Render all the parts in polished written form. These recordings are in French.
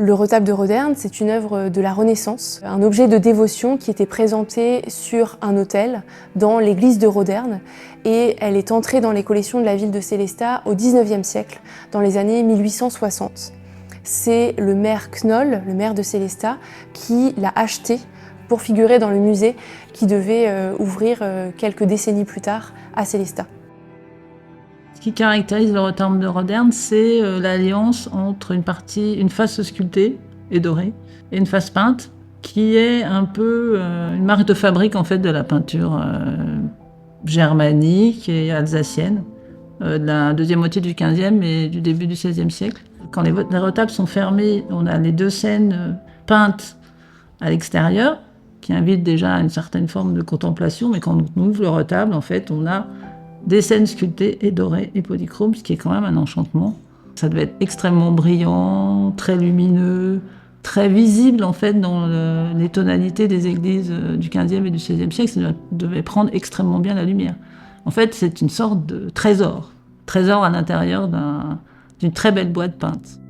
Le retable de Roderne, c'est une œuvre de la Renaissance, un objet de dévotion qui était présenté sur un autel dans l'église de Roderne et elle est entrée dans les collections de la ville de Sélestat au XIXe siècle, dans les années 1860. C'est le maire Knoll, le maire de Sélestat, qui l'a achetée pour figurer dans le musée qui devait ouvrir quelques décennies plus tard à Sélestat. Ce qui caractérise le retable de Roderne, c'est l'alliance entre une face sculptée et dorée et une face peinte, qui est un peu une marque de fabrique en fait de la peinture germanique et alsacienne de la deuxième moitié du XVe et du début du XVIe siècle. Quand les retables sont fermés, on a les deux scènes peintes à l'extérieur, qui invitent déjà à une certaine forme de contemplation, mais quand on ouvre le retable, en fait, on a des scènes sculptées et dorées et polychromes, ce qui est quand même un enchantement. Ça devait être extrêmement brillant, très lumineux, très visible en fait dans les tonalités des églises du XVe et du XVIe siècle. Ça devait prendre extrêmement bien la lumière. En fait, c'est une sorte de trésor à l'intérieur d'une très belle boîte peinte.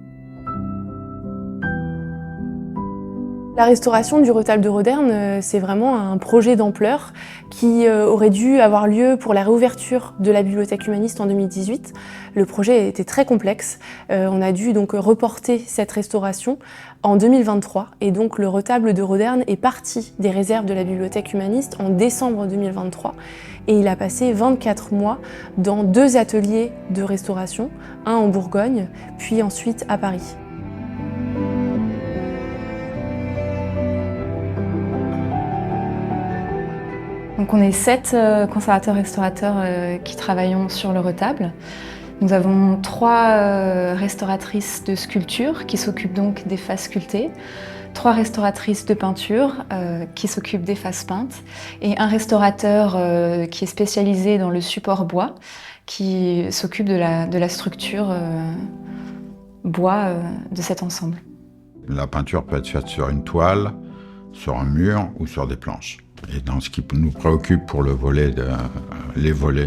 La restauration du retable de Roderne, c'est vraiment un projet d'ampleur qui aurait dû avoir lieu pour la réouverture de la bibliothèque humaniste en 2018. Le projet était très complexe. On a dû donc reporter cette restauration en 2023 et donc le retable de Roderne est parti des réserves de la bibliothèque humaniste en décembre 2023 et il a passé 24 mois dans 2 ateliers de restauration, un en Bourgogne puis ensuite à Paris. Donc on est 7 conservateurs-restaurateurs qui travaillons sur le retable. Nous avons 3 restauratrices de sculpture qui s'occupent donc des faces sculptées, 3 restauratrices de peinture qui s'occupent des faces peintes et un restaurateur qui est spécialisé dans le support bois qui s'occupe de la structure bois de cet ensemble. La peinture peut être faite sur une toile, sur un mur ou sur des planches. Et dans ce qui nous préoccupe pour les volets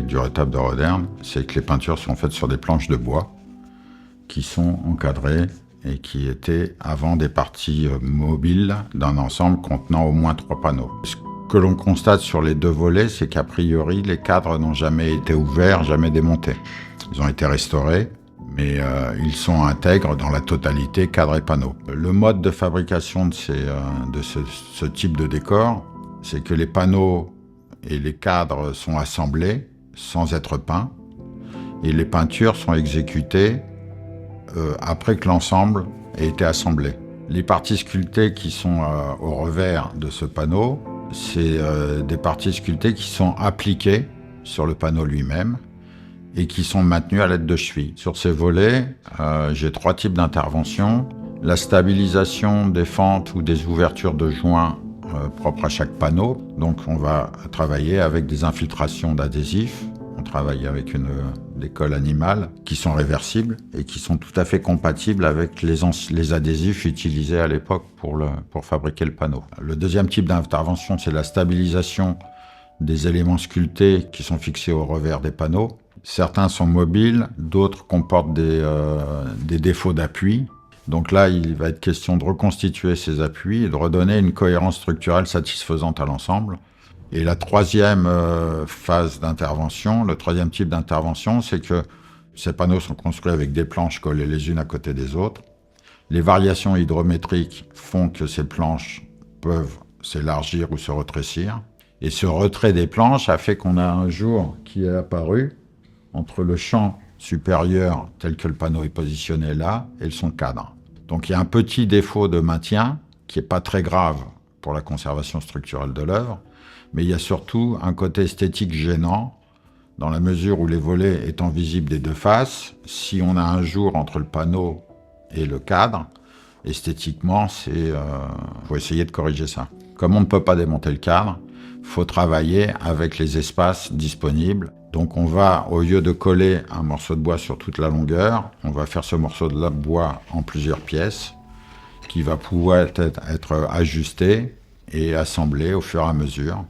du retable de Roderne, c'est que les peintures sont faites sur des planches de bois qui sont encadrées et qui étaient avant des parties mobiles d'un ensemble contenant au moins 3 panneaux. Ce que l'on constate sur les 2 volets, c'est qu'a priori, les cadres n'ont jamais été ouverts, jamais démontés. Ils ont été restaurés, mais ils sont intègres dans la totalité, cadres et panneaux. Le mode de fabrication de ce type de décor, c'est que les panneaux et les cadres sont assemblés sans être peints et les peintures sont exécutées après que l'ensemble ait été assemblé. Les parties sculptées qui sont au revers de ce panneau, c'est des parties sculptées qui sont appliquées sur le panneau lui-même et qui sont maintenues à l'aide de chevilles. Sur ces volets, j'ai 3 types d'interventions. La stabilisation des fentes ou des ouvertures de joints propre à chaque panneau. Donc on va travailler avec des infiltrations d'adhésifs. On travaille avec des colles animales qui sont réversibles et qui sont tout à fait compatibles avec les adhésifs utilisés à l'époque pour fabriquer le panneau. Le deuxième type d'intervention, c'est la stabilisation des éléments sculptés qui sont fixés au revers des panneaux. Certains sont mobiles, d'autres comportent des défauts d'appui. Donc là, il va être question de reconstituer ces appuis et de redonner une cohérence structurelle satisfaisante à l'ensemble. Et la troisième phase d'intervention, le troisième type d'intervention, c'est que ces panneaux sont construits avec des planches collées les unes à côté des autres. Les variations hydrométriques font que ces planches peuvent s'élargir ou se rétrécir. Et ce retrait des planches a fait qu'on a un jour qui est apparu entre le champ supérieur tel que le panneau est positionné là et son cadre. Donc il y a un petit défaut de maintien qui n'est pas très grave pour la conservation structurelle de l'œuvre, mais il y a surtout un côté esthétique gênant dans la mesure où les volets étant visibles des 2 faces, si on a un jour entre le panneau et le cadre, esthétiquement, faut essayer de corriger ça. Comme on ne peut pas démonter le cadre, il faut travailler avec les espaces disponibles. Donc on va, au lieu de coller un morceau de bois sur toute la longueur, on va faire ce morceau de bois en plusieurs pièces qui va pouvoir être ajusté et assemblé au fur et à mesure.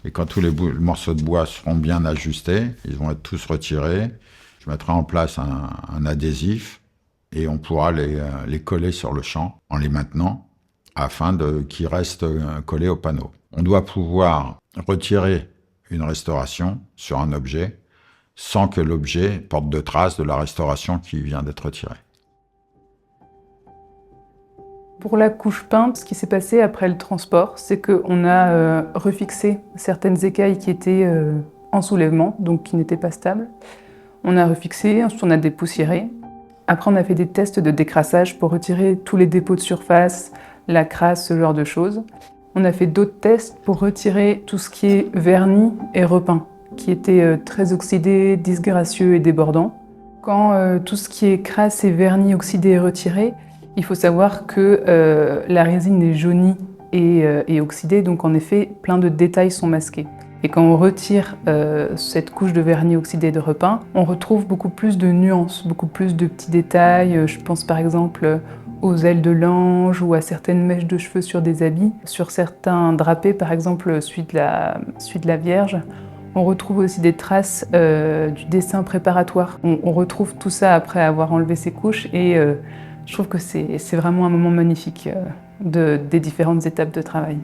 Et quand tous les morceaux de bois seront bien ajustés, ils vont être tous retirés. Je mettrai en place un adhésif et on pourra les coller sur le champ en les maintenant afin qu'ils restent collés au panneau. On doit pouvoir retirer une restauration sur un objet sans que l'objet porte de traces de la restauration qui vient d'être retirée. Pour la couche peinte, ce qui s'est passé après le transport, c'est qu'on a refixé certaines écailles qui étaient en soulèvement, donc qui n'étaient pas stables. On a refixé, ensuite on a dépoussiéré. Après, on a fait des tests de décrassage pour retirer tous les dépôts de surface, la crasse, ce genre de choses. On a fait d'autres tests pour retirer tout ce qui est vernis et repeint, qui était très oxydé, disgracieux et débordant. Quand tout ce qui est crasse et vernis oxydé est retiré, il faut savoir que la résine est jaunie et oxydée, donc en effet, plein de détails sont masqués. Et quand on retire cette couche de vernis oxydé de repeint, on retrouve beaucoup plus de nuances, beaucoup plus de petits détails. Je pense par exemple aux ailes de l'ange ou à certaines mèches de cheveux sur des habits. Sur certains drapés, par exemple celui de la Vierge, on retrouve aussi des traces du dessin préparatoire. On retrouve tout ça après avoir enlevé ces couches et je trouve que c'est vraiment un moment magnifique des différentes étapes de travail.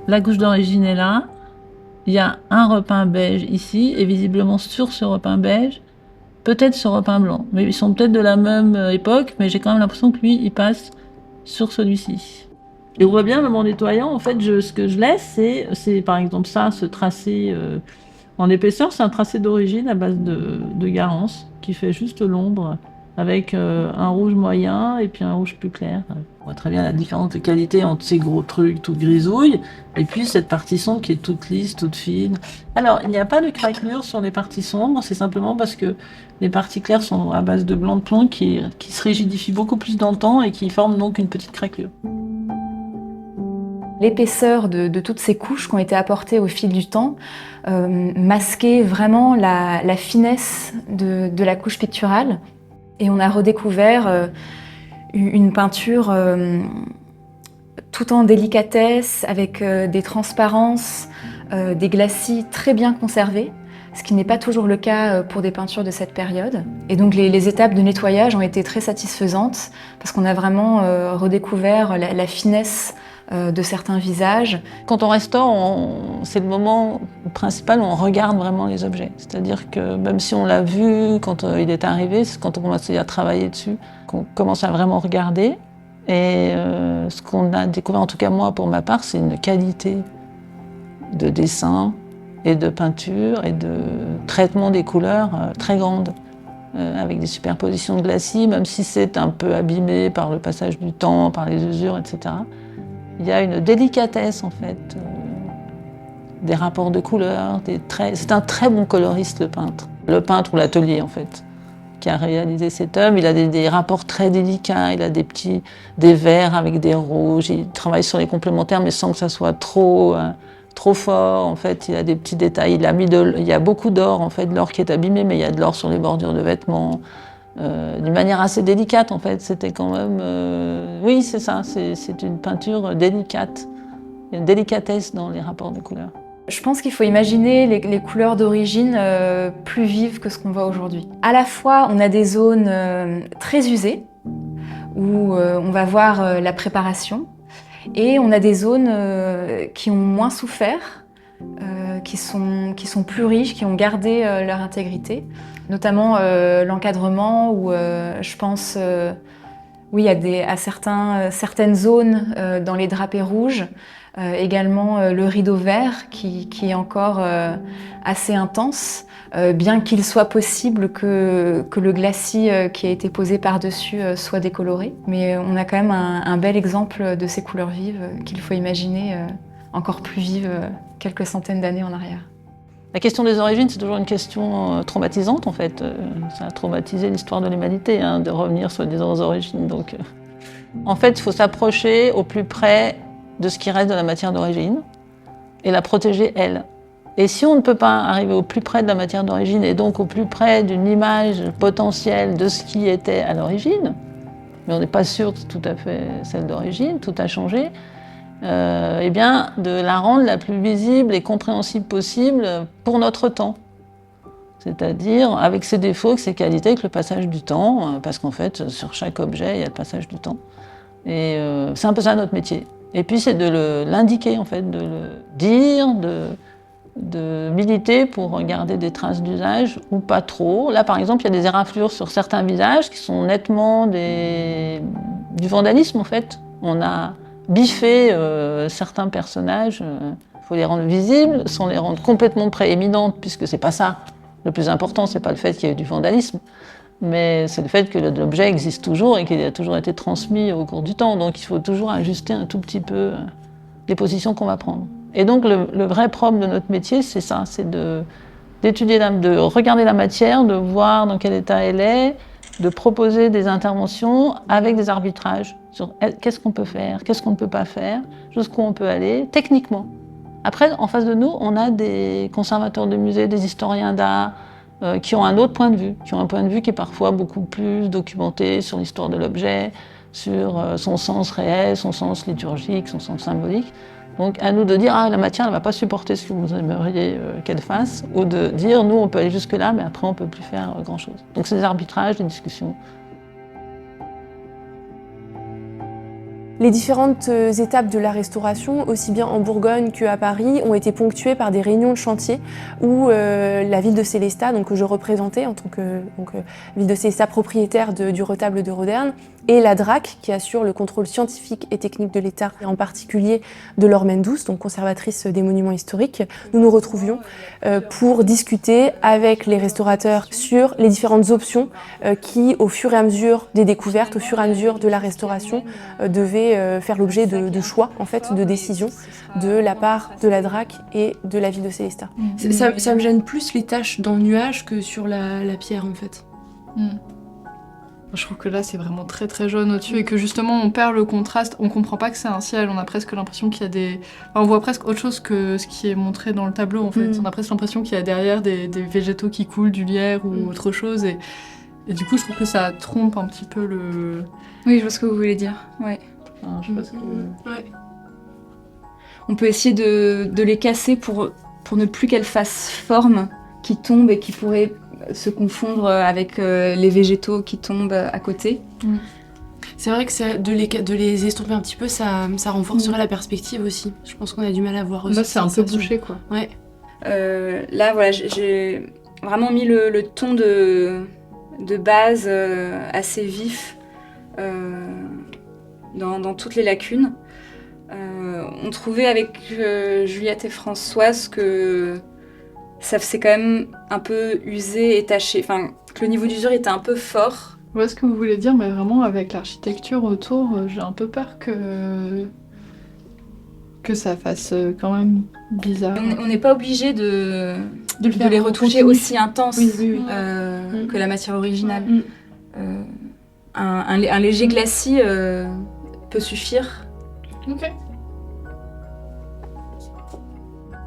La couche d'origine est là. Il y a un repeint beige ici, et visiblement sur ce repeint beige, peut-être ce repeint blanc. Mais ils sont peut-être de la même époque, mais j'ai quand même l'impression que lui, il passe sur celui-ci. Et on voit bien, même en nettoyant, en fait, ce que je laisse, c'est par exemple ça, ce tracé en épaisseur, c'est un tracé d'origine à base de Garance, qui fait juste l'ombre, avec un rouge moyen et puis un rouge plus clair. On voit très bien la différence de qualité entre ces gros trucs toute grisouille et puis cette partie sombre qui est toute lisse, toute fine. Alors, il n'y a pas de craquelure sur les parties sombres, c'est simplement parce que les parties claires sont à base de blanc de plomb qui se rigidifient beaucoup plus dans le temps et qui forment donc une petite craquelure. L'épaisseur de toutes ces couches qui ont été apportées au fil du temps masquait vraiment la finesse de la couche picturale. Et on a redécouvert une peinture tout en délicatesse, avec des transparences, des glacis très bien conservés, ce qui n'est pas toujours le cas pour des peintures de cette période. Et donc les étapes de nettoyage ont été très satisfaisantes, parce qu'on a vraiment redécouvert la finesse de certains visages. Quand on restaure, c'est le moment principal où on regarde vraiment les objets. C'est-à-dire que même si on l'a vu quand il est arrivé, c'est quand on commence à travailler dessus qu'on commence à vraiment regarder. Et ce qu'on a découvert, en tout cas moi pour ma part, c'est une qualité de dessin et de peinture et de traitement des couleurs très grande. Avec des superpositions de glacis, même si c'est un peu abîmé par le passage du temps, par les usures, etc. Il y a une délicatesse, en fait, des rapports de couleurs, des traits. C'est un très bon coloriste, le peintre. Le peintre ou l'atelier, en fait, qui a réalisé cet œuvre. Il a des rapports très délicats, il a des verts avec des rouges. Il travaille sur les complémentaires, mais sans que ça soit trop fort. En fait, il a des petits détails. Il y a beaucoup d'or, en fait, de l'or qui est abîmé, mais il y a de l'or sur les bordures de vêtements. D'une manière assez délicate, en fait. C'était quand même... Oui, c'est ça, c'est une peinture délicate. Il y a une délicatesse dans les rapports de couleurs. Je pense qu'il faut imaginer les couleurs d'origine plus vives que ce qu'on voit aujourd'hui. À la fois, on a des zones très usées, où on va voir la préparation, et on a des zones qui ont moins souffert, qui sont plus riches, qui ont gardé leur intégrité. Notamment l'encadrement où je pense oui, à certaines zones dans les drapés rouges, également le rideau vert qui est encore assez intense, bien qu'il soit possible que le glacis qui a été posé par-dessus soit décoloré. Mais on a quand même un bel exemple de ces couleurs vives qu'il faut imaginer encore plus vives quelques centaines d'années en arrière. La question des origines, c'est toujours une question traumatisante, en fait. Ça a traumatisé l'histoire de l'humanité, de revenir soi-disant aux origines. Donc, en fait, il faut s'approcher au plus près de ce qui reste de la matière d'origine et la protéger, elle. Et si on ne peut pas arriver au plus près de la matière d'origine et donc au plus près d'une image potentielle de ce qui était à l'origine, mais on n'est pas sûr de tout à fait celle d'origine, tout a changé, eh bien, de la rendre la plus visible et compréhensible possible pour notre temps. C'est-à-dire avec ses défauts, avec ses qualités, avec le passage du temps, parce qu'en fait, sur chaque objet, il y a le passage du temps. Et c'est un peu ça notre métier. Et puis c'est de l'indiquer, en fait, de le dire, de militer pour garder des traces d'usage ou pas trop. Là, par exemple, il y a des éraflures sur certains visages qui sont nettement du vandalisme, en fait. On a biffé certains personnages. Il faut les rendre visibles sans les rendre complètement prééminentes, puisque c'est pas ça. Le plus important, c'est pas le fait qu'il y ait du vandalisme, mais c'est le fait que l'objet existe toujours et qu'il a toujours été transmis au cours du temps. Donc il faut toujours ajuster un tout petit peu les positions qu'on va prendre. Et donc le vrai propre de notre métier, c'est ça, c'est d'étudier, de regarder la matière, de voir dans quel état elle est, de proposer des interventions avec des arbitrages sur qu'est-ce qu'on peut faire, qu'est-ce qu'on ne peut pas faire, jusqu'où on peut aller, techniquement. Après, en face de nous, on a des conservateurs de musées, des historiens d'art, qui ont un autre point de vue, qui ont un point de vue qui est parfois beaucoup plus documenté sur l'histoire de l'objet, sur son sens réel, son sens liturgique, son sens symbolique. Donc à nous de dire « Ah, la matière ne va pas supporter ce que vous aimeriez qu'elle fasse », ou de dire « Nous, on peut aller jusque-là, mais après, on ne peut plus faire grand-chose ». Donc c'est des arbitrages, des discussions. Les différentes étapes de la restauration, aussi bien en Bourgogne qu'à Paris, ont été ponctuées par des réunions de chantier où la ville de Sélestat, donc, que je représentais en tant que ville de Sélestat propriétaire du retable de Roderne, et la DRAC, qui assure le contrôle scientifique et technique de l'État, et en particulier de Laure Mendous, donc conservatrice des monuments historiques, nous nous retrouvions pour discuter avec les restaurateurs sur les différentes options qui, au fur et à mesure des découvertes, au fur et à mesure de la restauration, devaient faire l'objet de choix, en fait, de décisions de la part de la DRAC et de la ville de Sélestat. Ça me gêne plus les taches dans le nuage que sur la pierre, en fait. Je trouve que là c'est vraiment très très jaune au-dessus et que justement on perd le contraste, on comprend pas que c'est un ciel, on a presque l'impression qu'il y a des... Enfin, on voit presque autre chose que ce qui est montré dans le tableau en fait. On a presque l'impression qu'il y a derrière des végétaux qui coulent, du lierre ou autre chose et du coup je trouve que ça trompe un petit peu le... Oui, je vois ce que vous voulez dire, ouais. Enfin, je sais pas ce que... Ouais. On peut essayer de les casser pour ne plus qu'elles fassent forme, qui tombent et qui pourraient se confondre avec les végétaux qui tombent à côté. C'est vrai que de les estomper un petit peu, ça renforcerait la perspective aussi. Je pense qu'on a du mal à voir aussi. Là c'est un peu bouché quoi. Ouais. Là voilà, j'ai vraiment mis le ton de base assez vif dans toutes les lacunes. On trouvait avec Juliette et Françoise que ça c'est quand même un peu usé et taché, enfin que le niveau d'usure était un peu fort. Je vois ce que vous voulez dire, mais vraiment avec l'architecture autour, j'ai un peu peur que ça fasse quand même bizarre. On n'est pas obligé de les retoucher aussi intense que la matière originale. Un léger glacis peut suffire. Ok.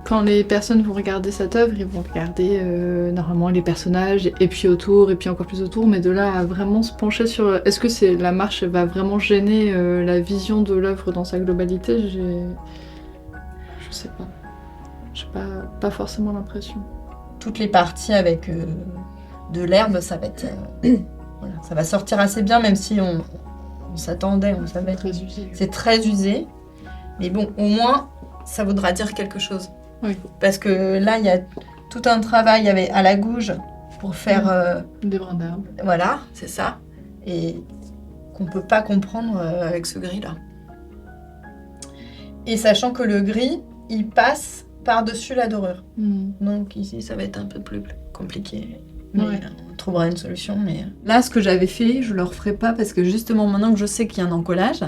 Quand les personnes vont regarder cette œuvre, ils vont regarder normalement les personnages et puis autour et puis encore plus autour, mais de là à vraiment se pencher sur est-ce que la marche va vraiment gêner la vision de l'œuvre dans sa globalité, je sais pas. J'ai pas forcément l'impression. Toutes les parties avec de l'herbe, ça va être voilà, ça va sortir assez bien, même si on s'attendait, on savait. Très usé. C'est très usé, mais bon, au moins ça voudra dire quelque chose. Oui. Parce que là, il y a tout un travail à la gouge pour faire... Des brins d'herbe. Voilà, c'est ça. Et qu'on ne peut pas comprendre avec ce gris-là. Et sachant que le gris, il passe par-dessus la dorure. Donc ici, ça va être un peu plus compliqué. Mais on trouvera une solution. Mais là, ce que j'avais fait, je le referai pas parce que justement, maintenant que je sais qu'il y a un encollage,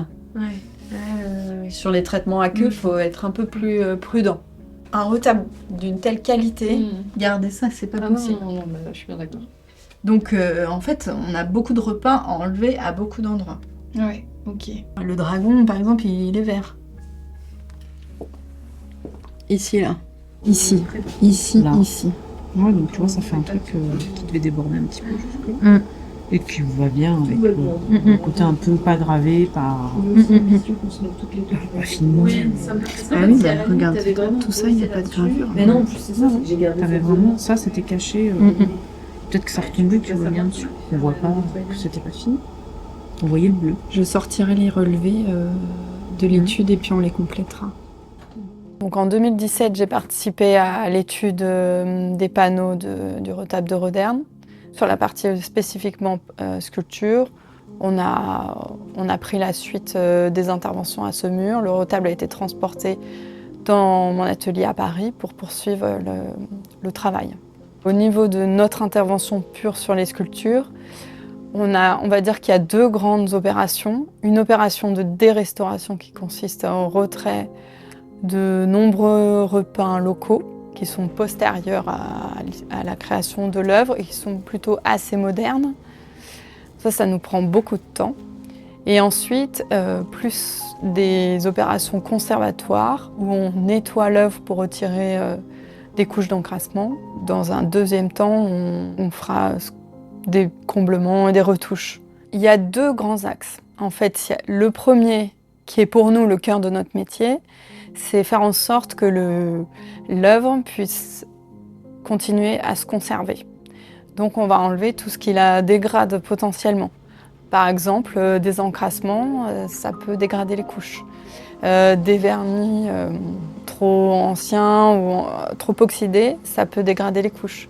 sur les traitements à queue, il faut être un peu plus prudent. Un retable d'une telle qualité, garder ça, c'est pas possible. Non, mais je suis bien d'accord. Donc, en fait, on a beaucoup de repas à enlever à beaucoup d'endroits. Ouais, ok. Le dragon, par exemple, il est vert. Ici, là. Ici, ici, là. ici. Ouais, donc tu vois, ça fait un truc qui devait déborder un petit peu jusque-là. Et et qui va bien avec le côté un peu pas gravé par finement. Ah oui, bah, regarde, tout ça, il n'y a pas de gravure. Mais non, en plus c'est ça, t'avais vraiment ça, c'était caché. Peut-être que ça retombait, tu vois bien dessus. On voit pas que c'était pas fini. On voyait le bleu. Je sortirai les relevés de l'étude et puis on les complétera. Donc en 2017, j'ai participé à l'étude des panneaux du retable de Rodern. Sur la partie spécifiquement sculpture, on a pris la suite des interventions à Saumur. Le retable a été transporté dans mon atelier à Paris pour poursuivre le travail. Au niveau de notre intervention pure sur les sculptures, on va dire qu'il y a deux grandes opérations. Une opération de dérestauration qui consiste au retrait de nombreux repeints locaux qui sont postérieurs à la création de l'œuvre et qui sont plutôt assez modernes. Ça nous prend beaucoup de temps. Et ensuite, plus des opérations conservatoires où on nettoie l'œuvre pour retirer des couches d'encrassement. Dans un deuxième temps, on fera des comblements et des retouches. Il y a deux grands axes. En fait, le premier, qui est pour nous le cœur de notre métier, c'est faire en sorte que l'œuvre puisse continuer à se conserver. Donc on va enlever tout ce qui la dégrade potentiellement. Par exemple, des encrassements, ça peut dégrader les couches. Des vernis trop anciens ou trop oxydés, ça peut dégrader les couches.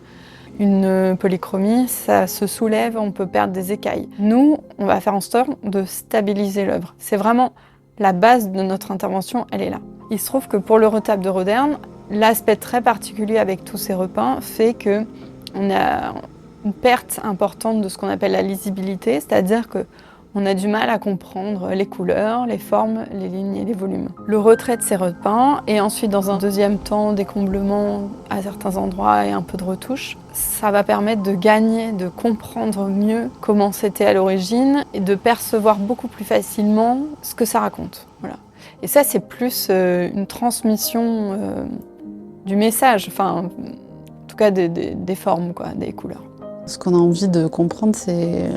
Une polychromie, ça se soulève, on peut perdre des écailles. Nous, on va faire en sorte de stabiliser l'œuvre. C'est vraiment la base de notre intervention, elle est là. Il se trouve que pour le retable de Rodern, l'aspect très particulier avec tous ces repeints fait qu'on a une perte importante de ce qu'on appelle la lisibilité, c'est-à-dire qu'on a du mal à comprendre les couleurs, les formes, les lignes et les volumes. Le retrait de ces repeints et ensuite dans un deuxième temps des comblements à certains endroits et un peu de retouche, ça va permettre de gagner, de comprendre mieux comment c'était à l'origine et de percevoir beaucoup plus facilement ce que ça raconte. Voilà. Et ça, c'est plus une transmission du message, enfin, en tout cas des formes, quoi, des couleurs. Ce qu'on a envie de comprendre, c'est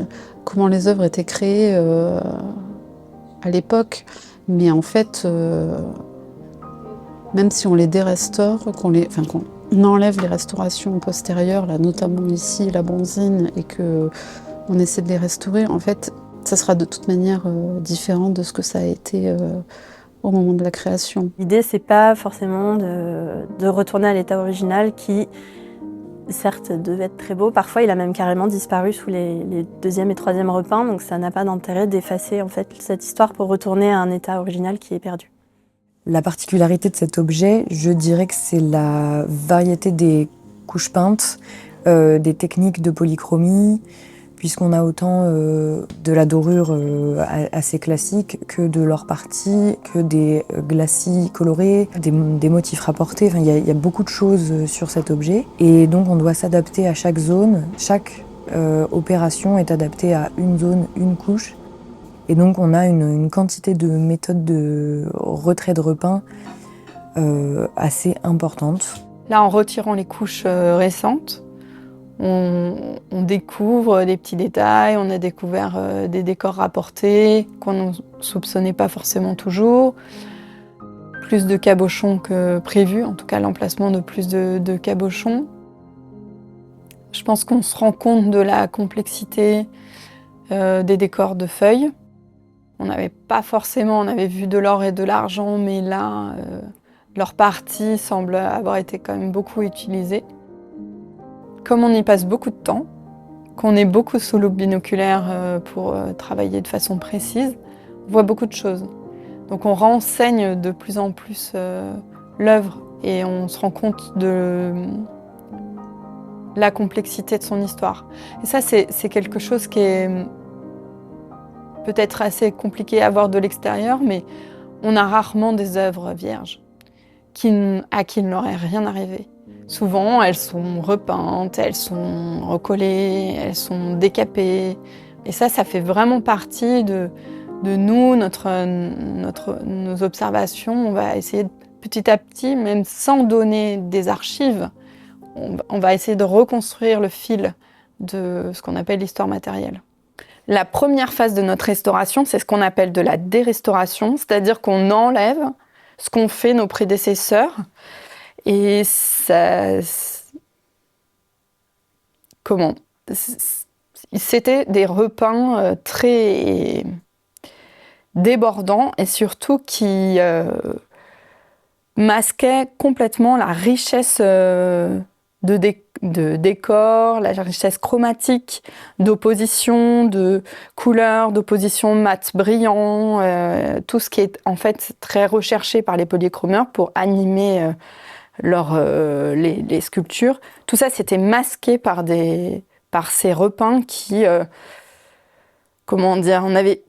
comment les œuvres étaient créées à l'époque. Mais en fait, même si on les dérestaure, qu'on enlève les restaurations postérieures, là, notamment ici, la bronzine, et qu'on essaie de les restaurer, en fait, ça sera de toute manière différent de ce que ça a été au moment de la création. L'idée, c'est pas forcément de retourner à l'état original qui, certes, devait être très beau. Parfois, il a même carrément disparu sous les deuxième et troisième repeints, donc ça n'a pas d'intérêt d'effacer en fait cette histoire pour retourner à un état original qui est perdu. La particularité de cet objet, je dirais que c'est la variété des couches peintes, des techniques de polychromie, puisqu'on a autant de la dorure assez classique que de l'or parti, que des glacis colorés, des motifs rapportés. Enfin, il y a beaucoup de choses sur cet objet. Et donc on doit s'adapter à chaque zone. Chaque opération est adaptée à une zone, une couche. Et donc on a une quantité de méthodes de retrait de repeint assez importante. Là, en retirant les couches récentes, on découvre des petits détails, on a découvert des décors rapportés qu'on ne soupçonnait pas forcément toujours. Plus de cabochons que prévu, en tout cas l'emplacement de plus de cabochons. Je pense qu'on se rend compte de la complexité des décors de feuilles. On avait vu de l'or et de l'argent, mais là, leur partie semble avoir été quand même beaucoup utilisée. Comme on y passe beaucoup de temps, qu'on est beaucoup sous loupe binoculaire pour travailler de façon précise, on voit beaucoup de choses. Donc on renseigne de plus en plus l'œuvre et on se rend compte de la complexité de son histoire. Et ça, c'est quelque chose qui est peut-être assez compliqué à voir de l'extérieur, mais on a rarement des œuvres vierges à qui il n'aurait rien arrivé. Souvent, elles sont repeintes, elles sont recollées, elles sont décapées. Et ça fait vraiment partie de nous, nos observations. On va essayer petit à petit, même sans donner des archives, on va essayer de reconstruire le fil de ce qu'on appelle l'histoire matérielle. La première phase de notre restauration, c'est ce qu'on appelle de la dérestauration, c'est-à-dire qu'on enlève ce qu'ont fait nos prédécesseurs. Et ça... Comment ? C'était des repeints très débordants et surtout qui masquaient complètement la richesse de décor, la richesse chromatique, d'opposition, de couleurs, d'opposition mat brillant, tout ce qui est en fait très recherché par les polychromeurs pour animer les sculptures. Tout ça, c'était masqué par ces repeints qui, comment dire, on n'avait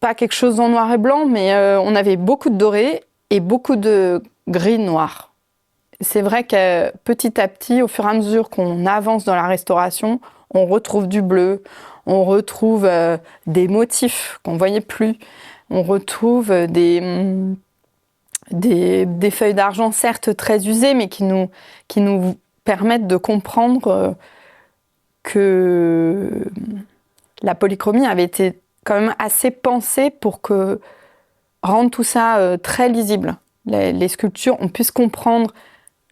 pas quelque chose en noir et blanc, mais on avait beaucoup de doré et beaucoup de gris noir. C'est vrai que petit à petit, au fur et à mesure qu'on avance dans la restauration, on retrouve du bleu, on retrouve des motifs qu'on ne voyait plus, on retrouve des feuilles d'argent certes très usées, mais qui nous permettent de comprendre que la polychromie avait été quand même assez pensée pour rendre tout ça très lisible. Les sculptures, on puisse comprendre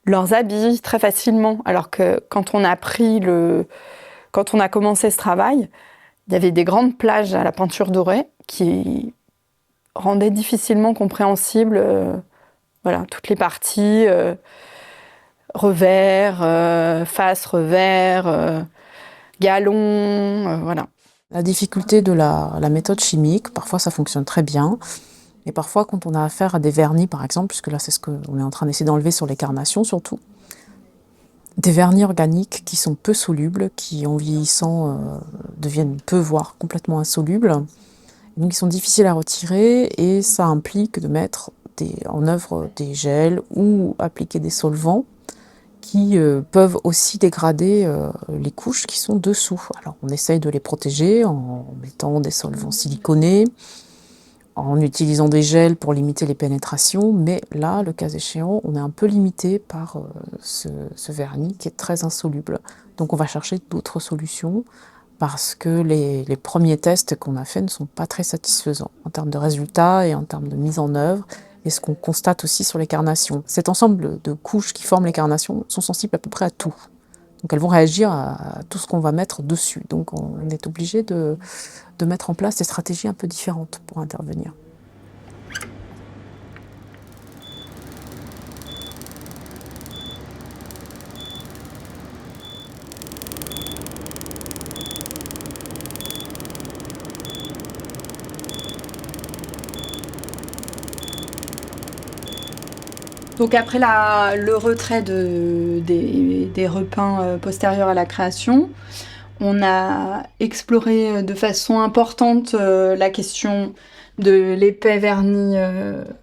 leurs habits très facilement, alors que quand on a commencé ce travail, il y avait des grandes plages à la peinture dorée qui rendaient difficilement compréhensibles toutes les parties, revers, face, revers, galon, voilà. La difficulté de la méthode chimique, parfois ça fonctionne très bien, et parfois quand on a affaire à des vernis par exemple, puisque là c'est ce qu'on est en train d'essayer d'enlever sur les carnations surtout, des vernis organiques qui sont peu solubles, qui en vieillissant deviennent peu voire complètement insolubles, donc ils sont difficiles à retirer et ça implique de mettre en œuvre des gels ou appliquer des solvants qui peuvent aussi dégrader les couches qui sont dessous. Alors on essaye de les protéger en mettant des solvants siliconés, en utilisant des gels pour limiter les pénétrations, mais là, le cas échéant, on est un peu limité par ce vernis qui est très insoluble. Donc on va chercher d'autres solutions parce que les premiers tests qu'on a faits ne sont pas très satisfaisants en termes de résultats et en termes de mise en œuvre, et ce qu'on constate aussi sur les carnations. Cet ensemble de couches qui forment les carnations sont sensibles à peu près à tout. Donc elles vont réagir à tout ce qu'on va mettre dessus. Donc on est obligé de mettre en place des stratégies un peu différentes pour intervenir. Donc après le retrait des repeints postérieurs à la création, on a exploré de façon importante la question de l'épais vernis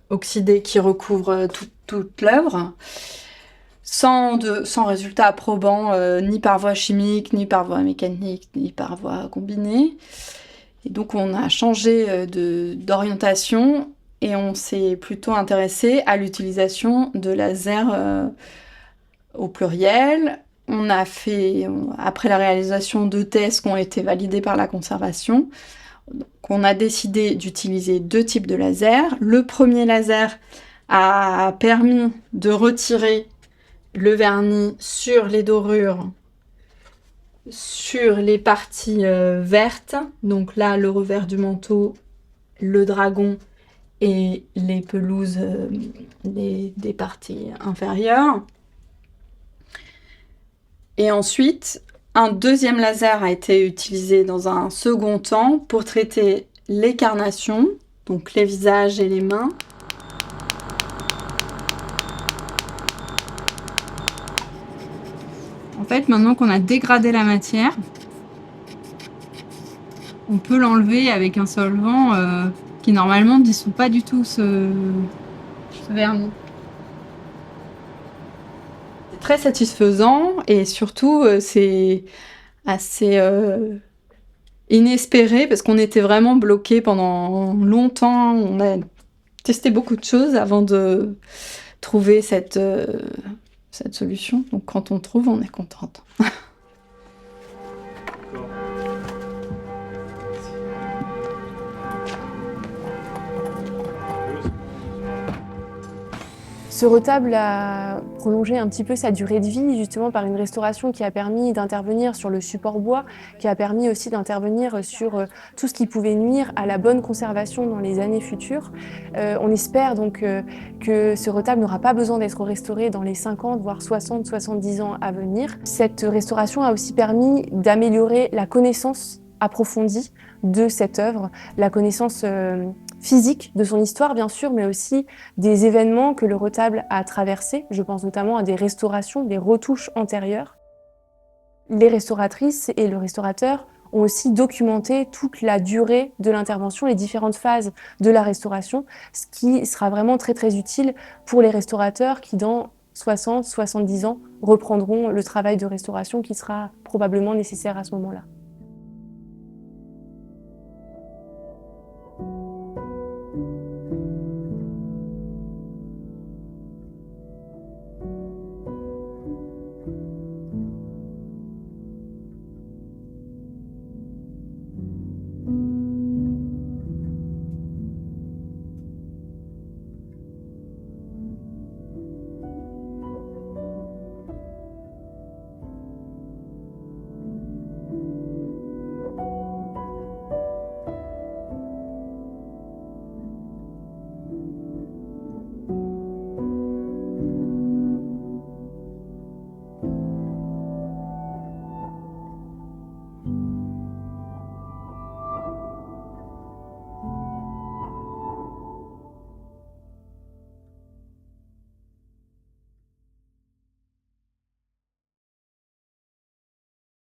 oxydé qui recouvre toute l'œuvre, sans résultat probant ni par voie chimique, ni par voie mécanique, ni par voie combinée. Et donc on a changé d'orientation. Et on s'est plutôt intéressé à l'utilisation de laser au pluriel. On a fait, après la réalisation de tests qui ont été validés par la conservation, on a décidé d'utiliser 2 types de lasers. Le premier laser a permis de retirer le vernis sur les dorures, sur les parties vertes. Donc là, le revers du manteau, le dragon, et les pelouses des parties inférieures. Et ensuite, un deuxième laser a été utilisé dans un second temps pour traiter les carnations, donc les visages et les mains. En fait, maintenant qu'on a dégradé la matière, on peut l'enlever avec un solvant qui normalement ne dissout pas du tout ce vernis. C'est très satisfaisant et surtout c'est assez inespéré parce qu'on était vraiment bloqué pendant longtemps. On a testé beaucoup de choses avant de trouver cette solution. Donc quand on trouve, on est contente. Ce retable a prolongé un petit peu sa durée de vie, justement par une restauration qui a permis d'intervenir sur le support bois, qui a permis aussi d'intervenir sur tout ce qui pouvait nuire à la bonne conservation dans les années futures. On espère donc que ce retable n'aura pas besoin d'être restauré dans les 50, voire 60, 70 ans à venir. Cette restauration a aussi permis d'améliorer la connaissance approfondie de cette œuvre, la connaissance physique de son histoire bien sûr, mais aussi des événements que le retable a traversés. Je pense notamment à des restaurations, des retouches antérieures. Les restauratrices et le restaurateur ont aussi documenté toute la durée de l'intervention, les différentes phases de la restauration, ce qui sera vraiment très très utile pour les restaurateurs qui dans 60, 70 ans reprendront le travail de restauration qui sera probablement nécessaire à ce moment-là.